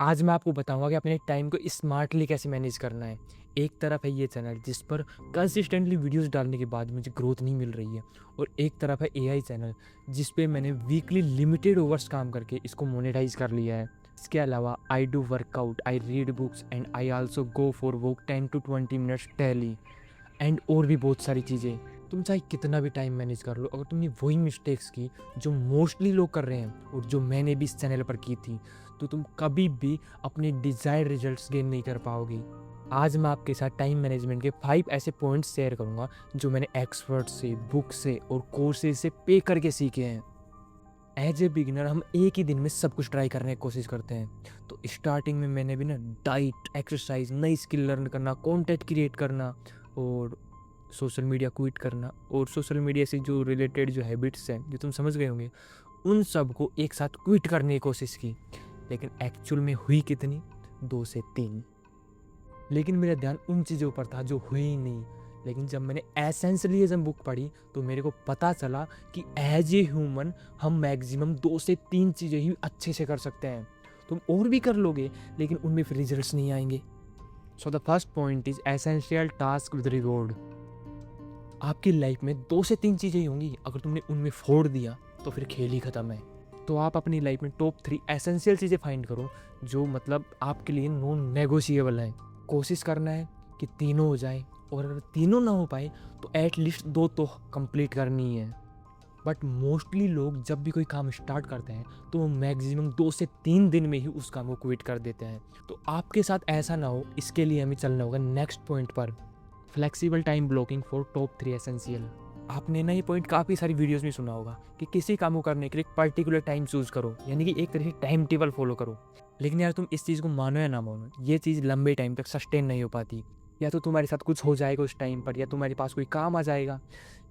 आज मैं आपको बताऊंगा कि अपने टाइम को स्मार्टली कैसे मैनेज करना है। एक तरफ है ये चैनल जिस पर कंसिस्टेंटली वीडियोस डालने के बाद मुझे ग्रोथ नहीं मिल रही है, और एक तरफ है एआई चैनल जिस पे मैंने वीकली लिमिटेड ओवर्स काम करके इसको मोनेटाइज कर लिया है। इसके अलावा I do workout, I read books and I also go for walk 10 to 20 minutes daily, and और भी बहुत सारी चीज़ें। तुम चाहे कितना भी टाइम मैनेज कर लो, अगर तुमने वही मिस्टेक्स की जो मोस्टली लोग कर रहे हैं और जो मैंने भी इस चैनल पर की थी, तो तुम कभी भी अपने डिज़ायर्ड रिजल्ट्स गेन नहीं कर पाओगे। आज मैं आपके साथ टाइम मैनेजमेंट के 5 ऐसे पॉइंट्स शेयर करूंगा जो मैंने एक्सपर्ट से, बुक से और कोर्सेज से पे करके सीखे हैं। एज ए बिगिनर हम एक ही दिन में सब कुछ ट्राई करने की कोशिश करते हैं। तो स्टार्टिंग में मैंने भी ना डाइट, एक्सरसाइज, नई स्किल लर्न करना, कंटेंट क्रिएट करना और सोशल मीडिया क्विट करना, और सोशल मीडिया से जो रिलेटेड जो हैबिट्स हैं जो तुम समझ गए होंगे, उन सब को एक साथ क्विट करने की कोशिश की। लेकिन एक्चुअल में हुई कितनी? 2 से 3। लेकिन मेरा ध्यान उन चीज़ों पर था जो हुई ही नहीं। लेकिन जब मैंने एसेंशियलिज्म बुक पढ़ी तो मेरे को पता चला कि एज ए ह्यूमन हम मैक्सिमम 2 से 3 चीज़ें ही अच्छे से कर सकते हैं। तुम और भी कर लोगे लेकिन उनमें फिर रिजल्ट्स नहीं आएंगे। So the first point is essential task with reward. आपकी लाइफ में 2 से 3 चीज़ें ही होंगी, अगर तुमने उनमें फोड़ दिया तो फिर खेल ही ख़त्म है। तो आप अपनी लाइफ में टॉप 3 एसेंशियल चीज़ें फाइंड करो जो मतलब आपके लिए नॉन नेगोशिएबल है। कोशिश करना है कि तीनों हो जाए, और अगर तीनों ना हो पाए तो एटलीस्ट 2 तो कंप्लीट करनी है। बट मोस्टली लोग जब भी कोई काम स्टार्ट करते हैं तो वो मैक्सिमम 2 से 3 दिन में ही उस काम को क्विट कर देते हैं। तो आपके साथ ऐसा ना हो, इसके लिए हमें चलना होगा नेक्स्ट पॉइंट पर, flexible time blocking for top 3 essential. आपने ना ये पॉइंट काफ़ी सारी वीडियोस में सुना होगा कि किसी काम को करने के लिए एक पर्टिकुलर टाइम चूज़ करो, यानी कि एक तरह से टाइम टेबल फॉलो करो। लेकिन यार तुम इस चीज़ को मानो या ना मानो, ये चीज़ लंबे टाइम तक सस्टेन नहीं हो पाती। या तो तुम्हारे साथ कुछ हो जाएगा उस टाइम पर, या तुम्हारे पास कोई काम आ जाएगा,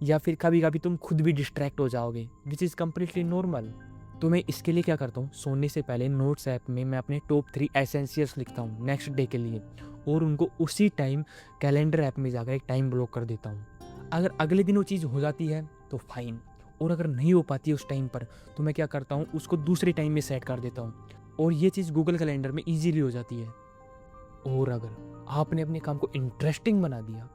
या फिर कभी कभी तुम खुद भी डिस्ट्रैक्ट हो जाओगे, विच इज़ कम्प्लीटली नॉर्मल। तो मैं इसके लिए क्या करता हूँ, सोने से पहले नोट्स ऐप में मैं अपने टॉप 3 एसेंशियल्स लिखता हूँ नेक्स्ट डे के लिए, और उनको उसी टाइम कैलेंडर ऐप में जाकर एक टाइम ब्लॉक कर देता हूँ। अगर अगले दिन वो चीज़ हो जाती है तो फाइन, और अगर नहीं हो पाती है उस टाइम पर तो मैं क्या करता हूँ, उसको दूसरे टाइम में सेट कर देता हूँ, और ये चीज़ गूगल कैलेंडर में ईजीली हो जाती है। और अगर आपने अपने काम को इंटरेस्टिंग बना दिया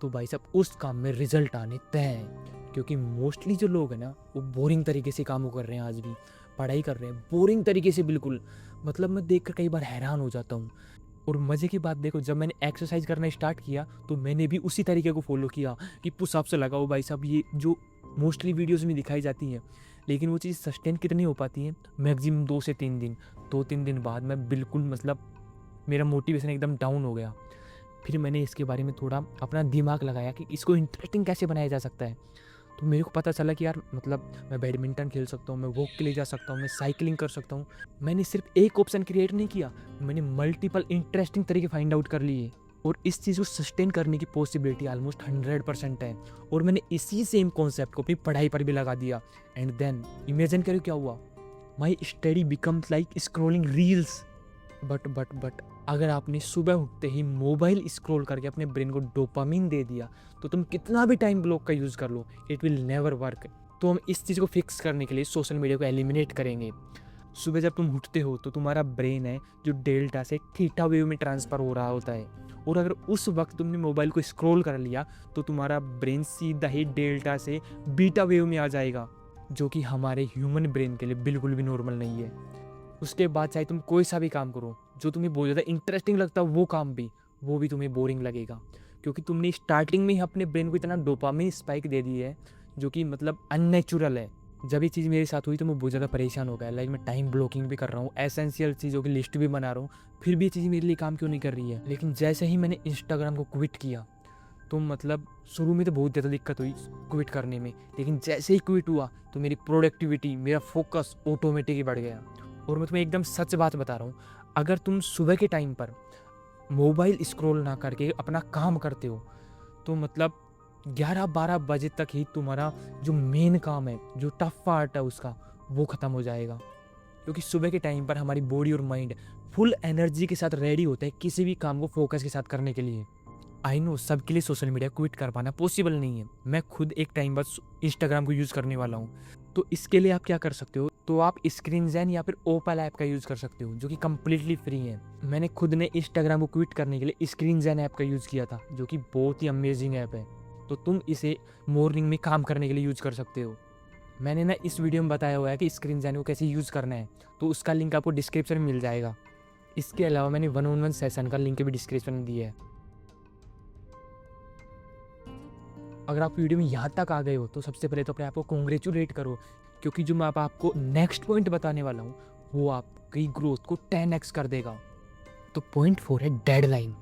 तो भाई साहब उस काम में रिजल्ट आने तय हैं। क्योंकि मोस्टली जो लोग हैं ना वो बोरिंग तरीके से काम कर रहे हैं, आज भी पढ़ाई कर रहे हैं बोरिंग तरीके से, बिल्कुल। मतलब मैं देखकर कई बार हैरान हो जाता हूँ। और मज़े की बात देखो, जब मैंने एक्सरसाइज करना स्टार्ट किया तो मैंने भी उसी तरीके को फॉलो किया कि पुशअप से लगाओ भाई साहब, ये जो मोस्टली वीडियोस में दिखाई जाती हैं। लेकिन वो चीज़ सस्टेन कितनी हो पाती है? मैक्सिमम 2 से 3 दिन। 2-3 दिन बाद मैं बिल्कुल मतलब मेरा मोटिवेशन एकदम डाउन हो गया। फिर मैंने इसके बारे में थोड़ा अपना दिमाग लगाया कि इसको इंटरेस्टिंग कैसे बनाया जा सकता है। तो मेरे को पता चला कि यार मतलब मैं बैडमिंटन खेल सकता हूँ, मैं वॉक के लिए जा सकता हूँ, मैं साइकिलिंग कर सकता हूँ। मैंने सिर्फ एक ऑप्शन क्रिएट नहीं किया, मैंने मल्टीपल इंटरेस्टिंग तरीके फाइंड आउट कर लिए, और इस चीज़ को सस्टेन करने की पॉसिबिलिटी ऑलमोस्ट 100% है। और मैंने इसी सेम कॉन्सेप्ट को अपनी पढ़ाई पर भी लगा दिया। एंड देन इमेजिन करो क्या हुआ, my study becomes like scrolling reels. But अगर आपने सुबह उठते ही मोबाइल स्क्रॉल करके अपने ब्रेन को डोपामिन दे दिया तो तुम कितना भी टाइम ब्लॉक का यूज़ कर लो, इट विल नेवर वर्क। तो हम इस चीज़ को फिक्स करने के लिए सोशल मीडिया को एलिमिनेट करेंगे। सुबह जब तुम उठते हो तो तुम्हारा ब्रेन है जो डेल्टा से थीटा वेव में ट्रांसफ़र हो रहा होता है, और अगर उस वक्त तुमने मोबाइल को स्क्रॉल कर लिया तो तुम्हारा ब्रेन सीधा ही डेल्टा से बीटा वेव में आ जाएगा, जो कि हमारे ह्यूमन ब्रेन के लिए बिल्कुल भी नॉर्मल नहीं है। उसके बाद चाहे तुम कोई सा भी काम करो जो तुम्हें बहुत ज़्यादा इंटरेस्टिंग लगता है, वो भी तुम्हें बोरिंग लगेगा, क्योंकि तुमने स्टार्टिंग में ही अपने ब्रेन को इतना डोपामिन स्पाइक दे दी है जो कि मतलब अननेचुरल है। जब ये चीज़ मेरे साथ हुई तो मैं बहुत ज़्यादा परेशान हो गया। लाइक मैं टाइम ब्लॉकिंग भी कर रहा हूँ, एसेंशियल चीज़ों की लिस्ट भी बना रहा हूँ, फिर भी ये चीज़ मेरे लिए काम क्यों नहीं कर रही है। लेकिन जैसे ही मैंने इंस्टाग्राम को क्विट किया तो मतलब शुरू में तो बहुत ज़्यादा दिक्कत हुई क्विट करने में, लेकिन जैसे ही क्विट हुआ तो मेरी प्रोडक्टिविटी, मेरा फोकस ऑटोमेटिक ही बढ़ गया। और मैं तुम्हें एकदम सच बात बता रहा हूँ, अगर तुम सुबह के टाइम पर मोबाइल स्क्रॉल ना करके अपना काम करते हो तो मतलब 11-12 बजे तक ही तुम्हारा जो मेन काम है, जो टफ पार्ट है उसका, वो ख़त्म हो जाएगा। क्योंकि सुबह के टाइम पर हमारी बॉडी और माइंड फुल एनर्जी के साथ रेडी होता है किसी भी काम को फोकस के साथ करने के लिए। आई नो सबके लिए सोशल मीडिया क्विट कर पाना पॉसिबल नहीं है। मैं खुद एक टाइम बाद इंस्टाग्राम को यूज़ करने वाला हूँ, तो इसके लिए आप क्या कर सकते हो, तो आप स्क्रीन ज़ेन या फिर ओपल ऐप का यूज़ कर सकते हो, जो कि कम्प्लीटली फ्री है। मैंने खुद ने इंस्टाग्राम को क्विट करने के लिए स्क्रीन ज़ेन ऐप का यूज़ किया था, जो कि बहुत ही अमेजिंग ऐप है। तो तुम इसे मॉर्निंग में काम करने के लिए यूज़ कर सकते हो। मैंने ना इस वीडियो में बताया हुआ है कि स्क्रीन ज़ेन को कैसे यूज़ करना है, तो उसका लिंक आपको डिस्क्रिप्शन में मिल जाएगा। इसके अलावा मैंने 1-on-1 सेशन का लिंक भी डिस्क्रिप्शन में दिया है। अगर आप वीडियो में यहाँ तक आ गए हो तो सबसे पहले तो अपने आप को कॉन्ग्रेचुलेट करो, क्योंकि जो मैं अब आपको नेक्स्ट पॉइंट बताने वाला हूँ वो आपकी ग्रोथ को 10x कर देगा। तो पॉइंट 4 है डेडलाइन।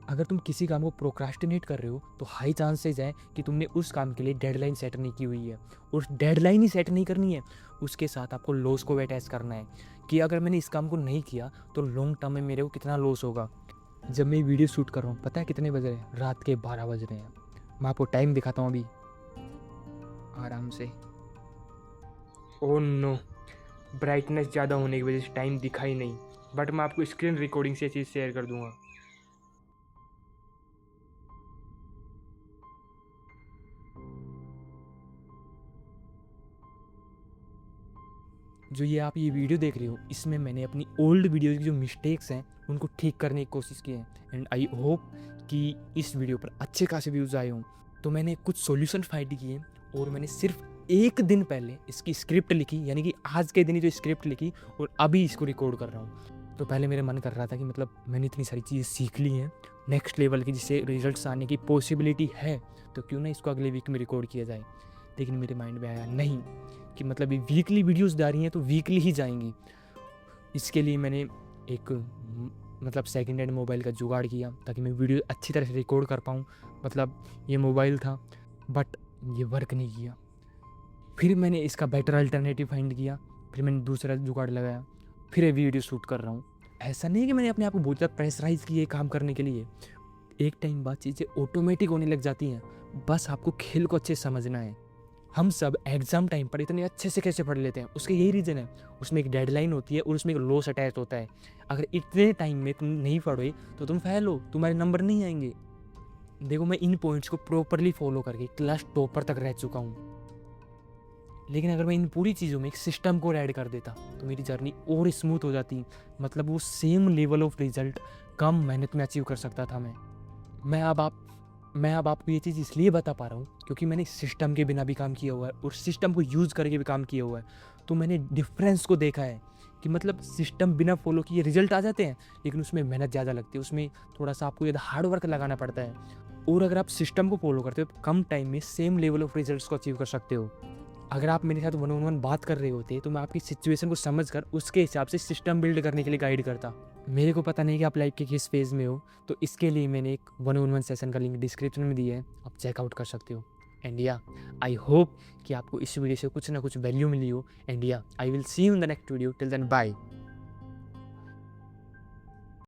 अगर तुम किसी काम को प्रोक्रास्टिनेट कर रहे हो तो हाई चांसेस है कि तुमने उस काम के लिए डेडलाइन सेट नहीं की हुई है। और डेडलाइन ही सेट नहीं करनी है, उसके साथ आपको लॉस को भी अटैच करना है कि अगर मैंने इस काम को नहीं किया तो लॉन्ग टर्म में मेरे को कितना लॉस होगा। जब मैं वीडियो शूट कर रहा हूँ, पता है कितने बज रहे हैं? रात के 12 बज रहे हैं। मैं आपको टाइम दिखाता हूँ अभी आराम से। ओह नो, ब्राइटनेस ज़्यादा होने की वजह से टाइम दिखा ही नहीं, बट मैं आपको स्क्रीन रिकॉर्डिंग से ये चीज़ शेयर कर दूंगा। जो ये वीडियो देख रहे हो, इसमें मैंने अपनी ओल्ड वीडियो की जो मिस्टेक्स हैं उनको ठीक करने की कोशिश की है। एंड आई होप कि इस वीडियो पर अच्छे खासे व्यूज़ आए हों। तो मैंने कुछ सॉल्यूशन फाइंड किए और मैंने सिर्फ एक दिन पहले इसकी स्क्रिप्ट लिखी, यानी कि आज के दिन ही जो स्क्रिप्ट लिखी और अभी इसको रिकॉर्ड कर रहा हूँ। तो पहले मेरा मन कर रहा था कि मतलब मैंने इतनी सारी चीज़ें सीख ली हैं नेक्स्ट लेवल की, जिससे रिजल्ट्स आने की पॉसिबिलिटी है, तो क्यों ना इसको अगले वीक में रिकॉर्ड किया जाए। लेकिन मेरे माइंड में आया नहीं, कि मतलब ये वीकली वीडियोस जा रही हैं तो वीकली ही जाएंगी। इसके लिए मैंने एक मतलब सेकेंड हैंड मोबाइल का जुगाड़ किया ताकि मैं वीडियो अच्छी तरह से रिकॉर्ड कर पाऊँ। मतलब ये मोबाइल था बट ये वर्क नहीं किया। फिर मैंने इसका बेटर अल्टरनेटिव फाइंड किया, फिर मैंने दूसरा जुगाड़ लगाया, फिर ये वीडियो शूट कर रहा हूँ। ऐसा नहीं है कि मैंने अपने आप को बहुत ज़्यादा प्रेशराइज़ किया काम करने के लिए। एक टाइम बाद चीज़ें ऑटोमेटिक होने लग जाती हैं, बस आपको खेल को अच्छे से समझना है। हम सब एग्ज़ाम टाइम पर इतने अच्छे से कैसे पढ़ लेते हैं, उसका यही रीज़न है, उसमें एक डेडलाइन होती है और उसमें एक लॉस अटैच होता है। अगर इतने टाइम में तुम नहीं पढ़ोगे तो तुम फेल हो, तुम्हारे नंबर नहीं आएंगे। देखो, मैं इन पॉइंट्स को प्रॉपरली फॉलो करके क्लास टॉपर तक रह चुका हूँ। लेकिन अगर मैं इन पूरी चीज़ों में एक सिस्टम को ऐड कर देता तो मेरी जर्नी और स्मूथ हो जाती। मतलब वो सेम लेवल ऑफ रिजल्ट कम मेहनत में अचीव कर सकता था मैं अब आपको ये चीज़ इसलिए बता पा रहा हूँ क्योंकि मैंने सिस्टम के बिना भी काम किया हुआ है और सिस्टम को यूज़ करके भी काम किया हुआ है। तो मैंने डिफरेंस को देखा है कि मतलब सिस्टम बिना फॉलो किए रिजल्ट आ जाते हैं, लेकिन उसमें मेहनत ज़्यादा लगती है, उसमें थोड़ा सा आपको ज़्यादा हार्ड वर्क लगाना पड़ता है। और अगर आप सिस्टम को फॉलो करते हो तो कम टाइम में सेम लेवल ऑफ रिजल्ट्स को अचीव कर सकते हो। अगर आप मेरे साथ 1-on-1 बात कर रहे होते तो मैं आपकी सिचुएशन को समझकर उसके हिसाब से सिस्टम बिल्ड करने के लिए गाइड करता। मेरे को पता नहीं कि आप लाइफ के किस फेज़ में हो, तो इसके लिए मैंने एक 1-on-1 सेशन का लिंक डिस्क्रिप्शन में दिया है, आप चेकआउट कर सकते हो। एंड या आई होप कि आपको इस वीडियो से कुछ ना कुछ वैल्यू मिली हो। एंड या I will see you in the next video. Till then bye.